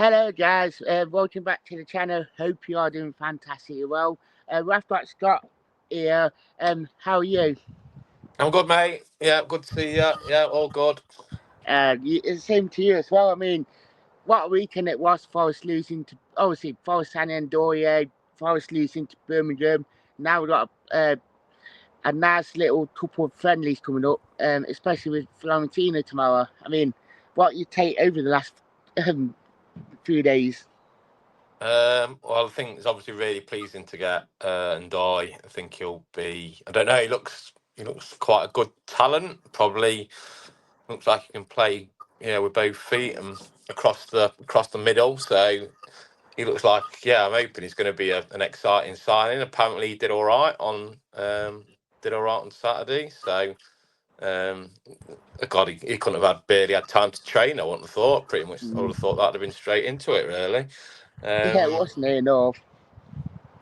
Hello, guys. Welcome back to the channel. Hope you are doing fantastically well. We've got Scott here. How are you? I'm good, mate. Yeah, good to see you. Yeah, all good. It's the same to you as well. I mean, what a weekend it was. Forest losing to, obviously, Forest San Andoria, Forest losing to Birmingham. Now we've got a nice little couple of friendlies coming up, especially with Florentina tomorrow. I mean, what you take over the last few days? Well, I think it's obviously really pleasing to get Ndai. I think he'll be. I don't know. He looks quite a good talent. Probably looks like he can play. With both feet and across the middle. So he looks like. Yeah, I'm hoping he's going to be an exciting signing. Apparently, he did all right on Saturday. So. Um, God, he couldn't have barely had time to train. I wouldn't have thought. Pretty much, I would Mm. have thought that'd have been straight into it, really. Yeah, it wasn't enough.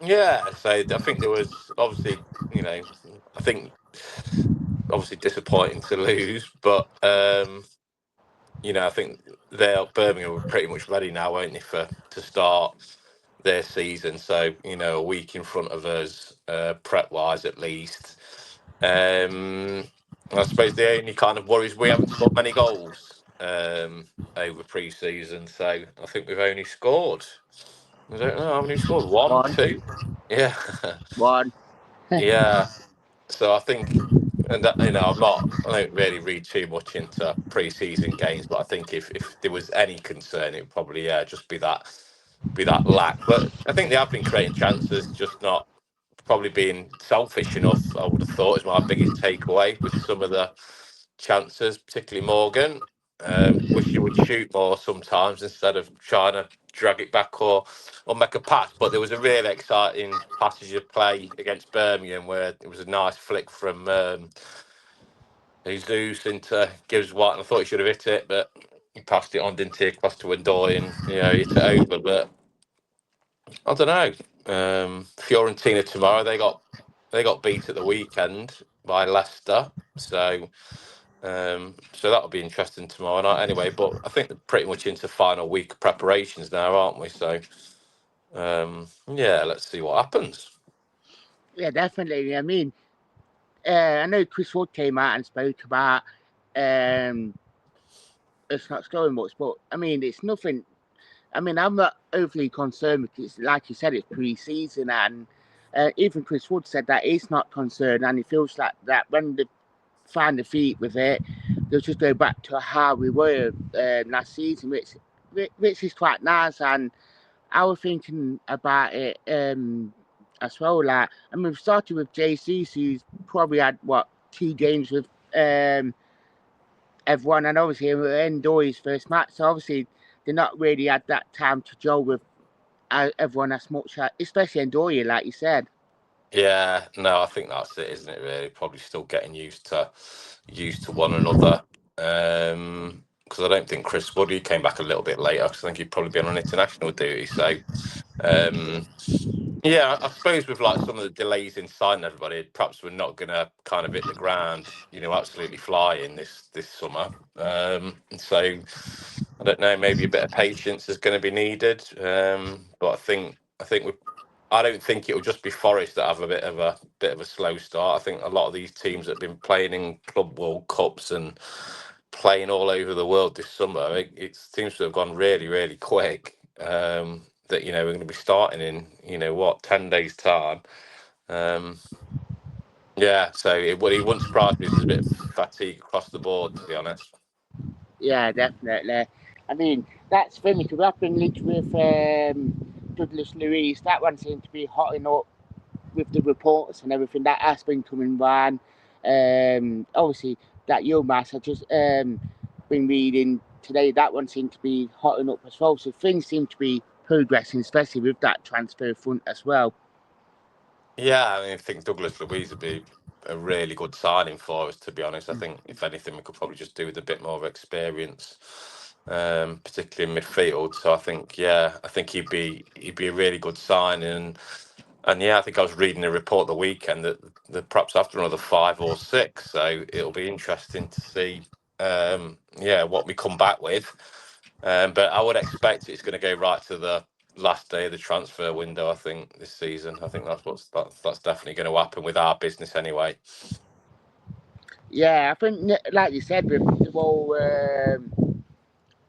Yeah, so I think there was obviously, I think obviously disappointing to lose, but I think they're Birmingham were pretty much ready now, weren't they, to start their season? So a week in front of us, prep wise at least. I suppose the only kind of worries we haven't scored many goals over pre-season, so I think we've only scored. I don't know how many we scored. One, One, two. Yeah. one. Yeah. So I think, and that, I don't really read too much into pre-season games, but I think if there was any concern, it would probably just be that lack. But I think they have been creating chances, just not probably being selfish enough. I would have thought is my biggest takeaway with some of the chances, particularly Morgan. Wish you would shoot more sometimes instead of trying to drag it back or make a pass. But there was a really exciting passage of play against Birmingham where it was a nice flick from Jesus into Gibbs White, and I thought he should have hit it, but he passed it on, didn't he, across to Ndoye and hit it over. But I don't know. Fiorentina tomorrow, they got beat at the weekend by Leicester, so that'll be interesting tomorrow night anyway. But I think they're pretty much into final week of preparations now, aren't we? So yeah, let's see what happens. Yeah, definitely. I mean, I know Chris Wood came out and spoke about um, it's not scoring much, but I mean, it's nothing. I mean, I'm not overly concerned because, like you said, it's pre-season, and even Chris Wood said that he's not concerned, and he feels like that when they find the feet with it, they'll just go back to how we were last season, which is quite nice. And I was thinking about it as well. Like, I mean, we started with Jesus, who's probably had what 2 games with everyone, and obviously Ndoye's first match. So obviously they not really had that time to gel with everyone as much, especially Ndoye, like you said. Yeah, no, I think that's it, isn't it? Really, probably still getting used to one another. Because I don't think Chris Wood, he came back a little bit later. Because I think he'd probably been on international duty. So um, yeah, I suppose with like some of the delays in signing everybody, perhaps we're not going to kind of hit the ground, absolutely flying this summer. So I don't know, maybe a bit of patience is going to be needed. But I don't think it'll just be Forest that have a bit of a slow start. I think a lot of these teams that have been playing in Club World Cups and playing all over the world this summer, it seems to have gone really, really quick. That we're going to be starting in 10 days time. Um, yeah, so it wouldn't surprise me if there's a bit of fatigue across the board, to be honest. Yeah, definitely. I mean, that's funny because I've been linked with Douglas Luiz. That one seemed to be hotting up with the reports and everything that has been coming round. Obviously, that Yilmaz I just been reading today. That one seemed to be hotting up as well. So things seem to be progressing, especially with that transfer front as well. Yeah, I mean, I think Douglas Luiz would be a really good signing for us, to be honest. I think, if anything, we could probably just do with a bit more of experience, particularly in midfield. So I think he'd be a really good signing. And yeah, I think I was reading a report the weekend that perhaps after another 5 or 6. So it'll be interesting to see, what we come back with. But I would expect it's going to go right to the last day of the transfer window. I think this season. I think that's definitely going to happen with our business anyway. Yeah, I think, like you said, with the whole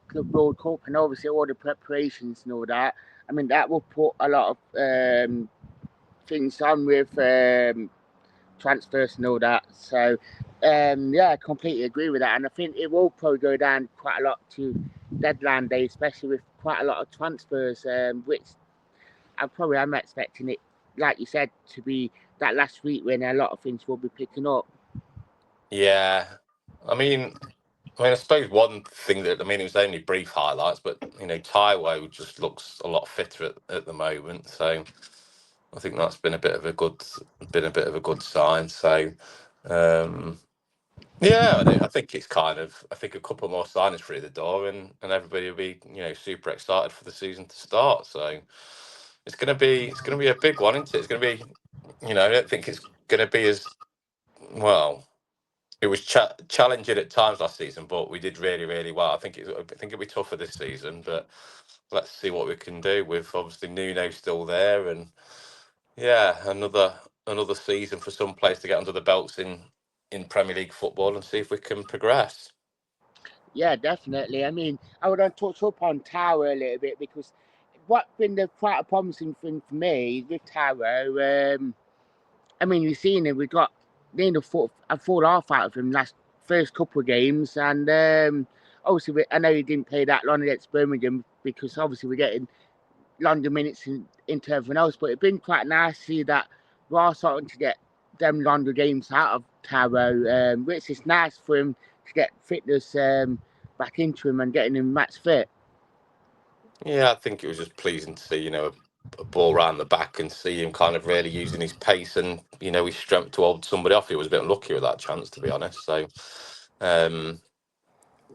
Club World Cup and obviously all the preparations and all that, I mean, that will put a lot of things on with transfers and all that. So, yeah, I completely agree with that. And I think it will probably go down quite a lot to deadline day, especially with quite a lot of transfers, which I'm expecting it, like you said, to be that last week when a lot of things will be picking up. Yeah, I mean, I suppose one thing that it was only brief highlights, but Taiwo just looks a lot fitter at the moment. So I think that's been a bit of a good sign. So um, yeah, I think it's I think a couple more signings through the door, and everybody will be super excited for the season to start. So it's gonna be a big one, isn't it? It's gonna be I don't think it's gonna be as well. It was challenging at times last season, but we did really, really well. I think it'll be tougher this season, but let's see what we can do with obviously Nuno still there, and yeah, another season for some players to get under the belts in Premier League football and see if we can progress. Yeah, definitely. I mean, I would want to touch up on Tower a little bit because what's been quite a promising thing for me with Tower, I mean, you've seen it, we got nearly a full half out of him last first couple of games, and obviously, I know he didn't play that long against Birmingham because obviously we're getting longer minutes into everyone else, but it's been quite nice to see that we are starting to get them longer games out of Taro, which is nice for him to get fitness back into him and getting him match fit. Yeah, I think it was just pleasing to see, a ball round the back and see him kind of really using his pace and, his strength to hold somebody off. He was a bit unlucky with that chance, to be honest. So, um,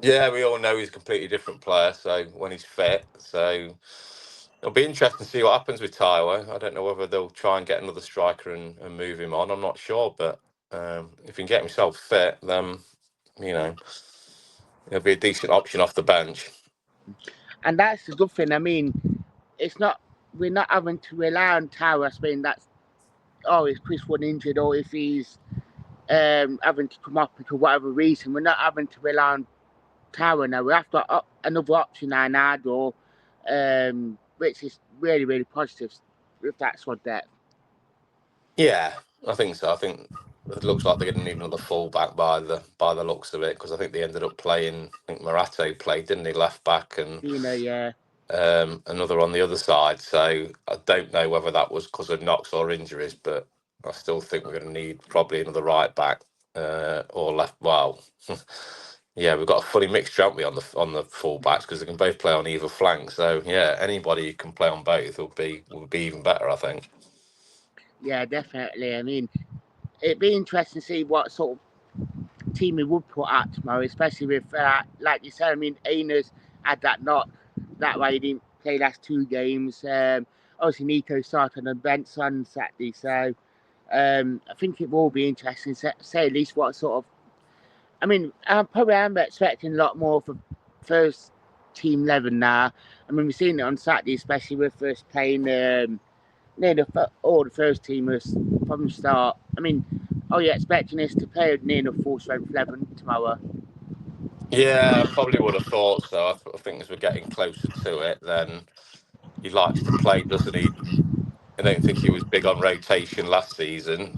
yeah, we all know he's a completely different player. So when he's fit, so it'll be interesting to see what happens with Taiwo. I don't know whether they'll try and get another striker and move him on. I'm not sure, but if he can get himself fit, then you know he'll be a decent option off the bench. And that's the good thing. I mean, it's not we're not having to rely on Taro saying that's if Chris Wood injured or if he's having to come off because whatever reason. We're not having to rely on Taro now. We have got another option now in our door, which is really, really positive with that squad depth. Yeah, I think so. I think it looks like they're going to need another fullback by the looks of it because I think they ended up playing. I think Marato played, didn't he, left back, and Yeah. another on the other side. So I don't know whether that was because of knocks or injuries, but I still think we're going to need probably another right back or left. Well, yeah, we've got a funny mixture, haven't we, on the full backs because they can both play on either flank. So yeah, anybody who can play on both will be even better, I think. Yeah, definitely. I mean, it'd be interesting to see what sort of team he would put out tomorrow, especially with, like you said, I mean, Ainers had that knock. That way he didn't play last two games. Obviously, Nico started on the bench on Saturday, so I think it will be interesting to say at least what sort of. I mean, I probably am expecting a lot more for first team 11 now. I mean, we've seen it on Saturday, especially with us playing all the first teamers from the start. I mean, are you expecting us to play near the full strength 11 tomorrow? Yeah, I probably would have thought so. I think as we're getting closer to it, then he likes to play, doesn't he? I don't think he was big on rotation last season.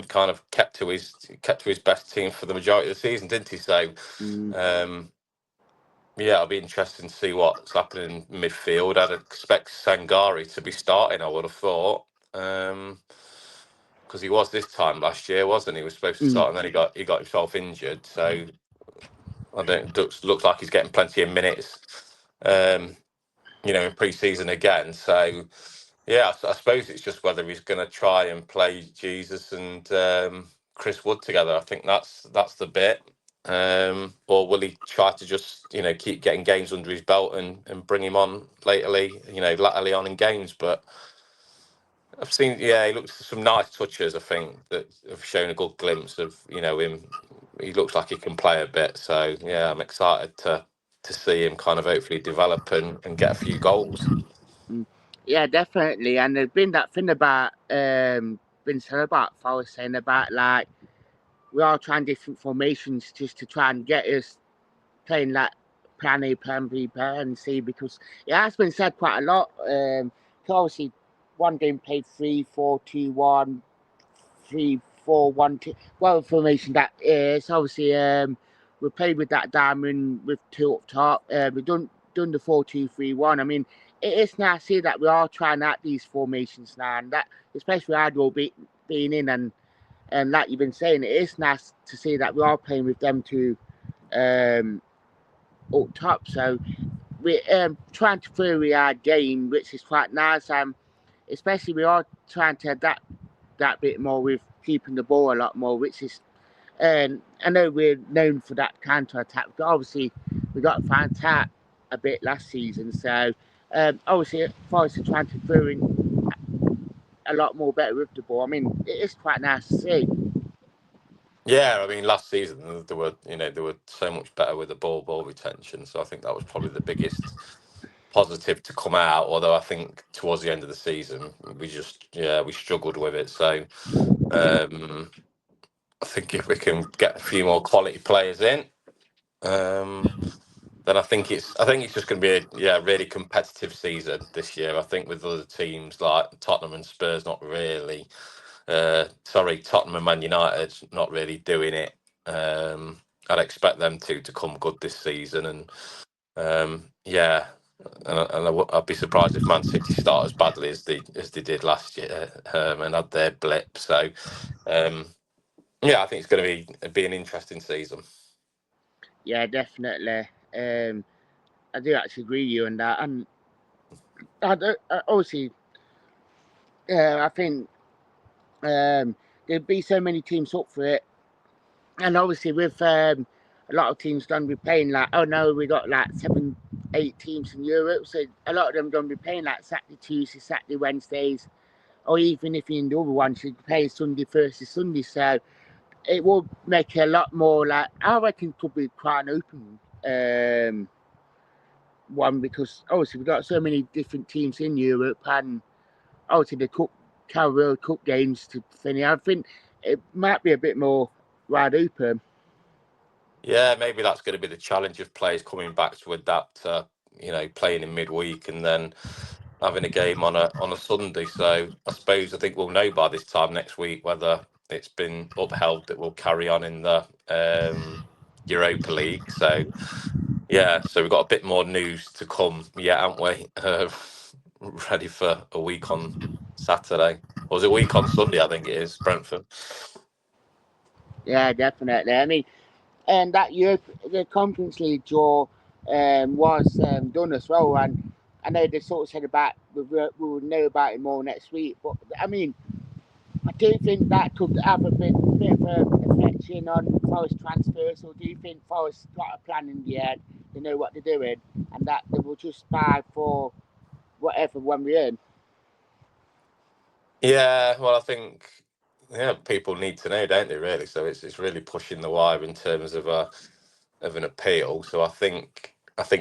Kind of kept to his best team for the majority of the season, didn't he? So, Mm, um, yeah, it'll be interesting to see what's happening in midfield. I'd expect Sangari to be starting. I would have thought, because he was this time last year, wasn't he? He was supposed to mm. start, and then he got himself injured. So I don't looks like he's getting plenty of minutes. Um, in pre-season again. So yeah, I suppose it's just whether he's going to try and play Jesus and Chris Wood together. I think that's the bit. Or will he try to just keep getting games under his belt and bring him on latterly on in games? But I've seen, yeah, he looks some nice touches. I think that have shown a good glimpse of him. He looks like he can play a bit. So yeah, I'm excited to to see him kind of hopefully develop and get a few goals. Yeah, definitely. And there's been that thing about been said about Forest saying about like we are trying different formations just to try and get us playing like plan A, plan B, plan C, because it has been said quite a lot. So obviously, one game played 3-4-2-1, 3-4-1-2. Well, formation that is obviously we played with that diamond with two up top. We've done the 4-2-3-1. I mean, it is nice to see that we are trying out these formations now, and that especially Adwell being in and like you've been saying, it is nice to see that we are playing with them two up top. So we're trying to vary our game, which is quite nice. Especially we are trying to adapt that bit more with keeping the ball a lot more, which is. I know we're known for that counter attack, but obviously we got found out a bit last season. So obviously, Forest are trying to throw in a lot more better with the ball. I mean, it is quite nice to see. Yeah, I mean, last season they were so much better with the ball retention. So I think that was probably the biggest positive to come out. Although I think towards the end of the season, we struggled with it. So um, I think if we can get a few more quality players in, then I think it's just going to be a really competitive season this year. I think with other teams like Tottenham and Spurs not really. Tottenham and Man United not really doing it. I'd expect them to come good this season, and yeah, I'd be surprised if Man City start as badly as they did last year and had their blip. So um, yeah, I think it's going to be an interesting season. Yeah, definitely. I do actually agree with you on that, and obviously, I think there'd be so many teams up for it, and obviously with a lot of teams going to be playing like, oh no, we got like 7, 8 teams in Europe, so a lot of them going to be playing like Saturday, Tuesday, Saturday, Wednesdays, or even if you're in the other ones, you play Sunday, Thursday, Sunday. So it will make it a lot more like I reckon it could be quite an open one, because obviously we've got so many different teams in Europe, and obviously the World Cup games to finish. I think it might be a bit more wide open. Yeah, maybe that's going to be the challenge of players coming back to adapt to playing in midweek and then having a game on a Sunday. So I think we'll know by this time next week whether it's been upheld that we'll carry on in the Europa League. So yeah, so we've got a bit more news to come, yeah, haven't we? Ready for a week on Saturday. Or was it a week on Sunday? I think it is Brentford. Yeah, definitely. I mean, and that Europe, the Conference League draw was done as well, and I know they sort of said about we will know about it more next week. But I mean, I do think that could have a bit of a reflection on Forest transfers, or do you think Forest got a plan in the end? They know what they're doing, and that they will just buy for whatever when we're in. Yeah, well, I think people need to know, don't they? Really, so it's really pushing the wire in terms of an appeal. So I think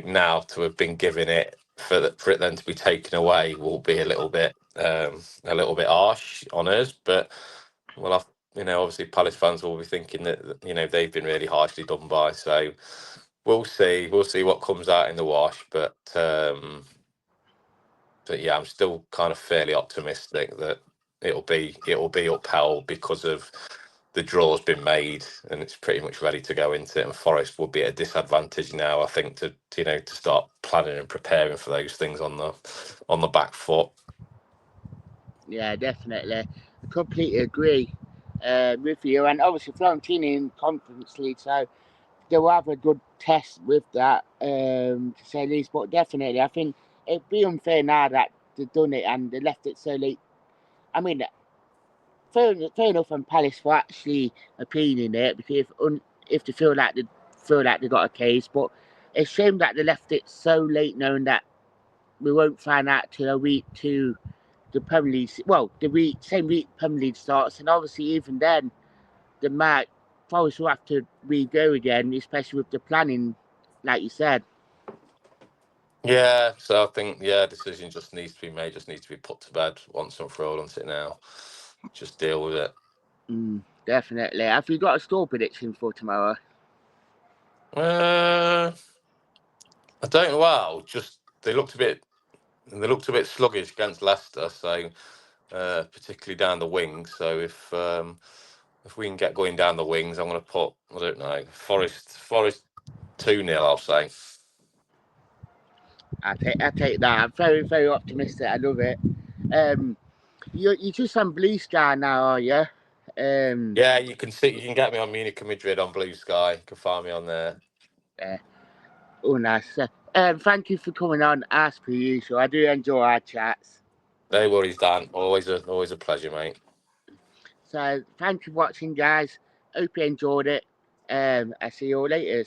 now to have been given it for it then to be taken away will be a little bit harsh on us. But well, obviously Palace fans will be thinking that they've been really harshly done by. So we'll see what comes out in the wash. But yeah, I'm still kind of fairly optimistic that it'll be upheld because of the draw's been made and it's pretty much ready to go into it. And Forest will be at a disadvantage now, I think, to start planning and preparing for those things on the back foot. Yeah, definitely. I completely agree with you. And obviously, Florentina in Conference League, so they will have a good test with that, to say the least. But definitely, I think it'd be unfair now that they've done it and they left it so late. I mean, fair enough on Palace for actually appealing it, because if they feel like they got a case, but it's a shame that they left it so late, knowing that we won't find out till a week to the Premier League. Well, same week Premier League starts, and obviously even then, the might Forest will have to re-go again, especially with the planning, like you said. Yeah, so I think decision just needs to be made, just needs to be put to bed once and for all, doesn't it now? Just deal with it. Definitely. Have you got a score prediction for tomorrow? I don't know. Well, just they looked a bit sluggish against Leicester, so particularly down the wings. So if we can get going down the wings, I'm going to put, I don't know, Forest 2-0, I'll say. I take that. I'm very, very optimistic. I love it. You're just on Blue Sky now, are you? Yeah, you can get me on Munich and Madrid on Blue Sky. You can find me on there. Oh, nice. Thank you for coming on, as per usual. I do enjoy our chats. No worries, Dan. Always a pleasure, mate. So, thank you for watching, guys. Hope you enjoyed it. I see you all later.